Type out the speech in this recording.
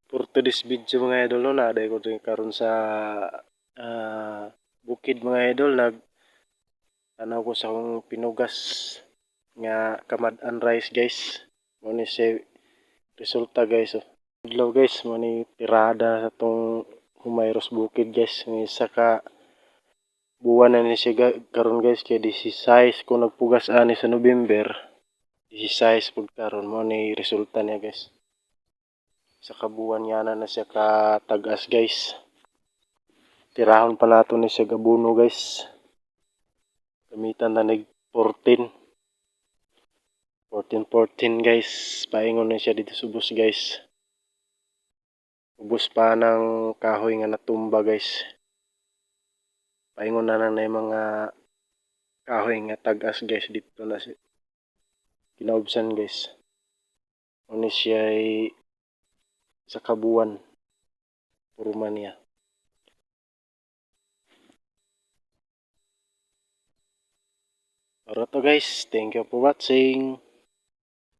For today's video mga idol no, naaday ko rin karon sa bukid mga idol. Tanaw ko sa akong pinugas nga kamad-an rice guys. Mo ni siya resulta guys. Oh. Adlaw guys, mo ni tirada sa tong Humayros bukid guys. May isa ka buwan na ni siya karon guys kay 16 kung nagpugas ani sa November. 16 pud karon mo ni resulta niya guys. Sa kabuwan nga na siya katag-as guys. Tirahon pa nato ni siya gabuno guys. Gamitan na nag 14 guys. Paingon na siya dito sa ubos guys. Ubos pa ng kahoy nga natumba guys. Paingon na lang na yung mga kahoy nga tagas guys dito na siya. Kinaubsan guys. Ano siya ay sa kabuwan. Purma niya. Alright guys, thank you for watching.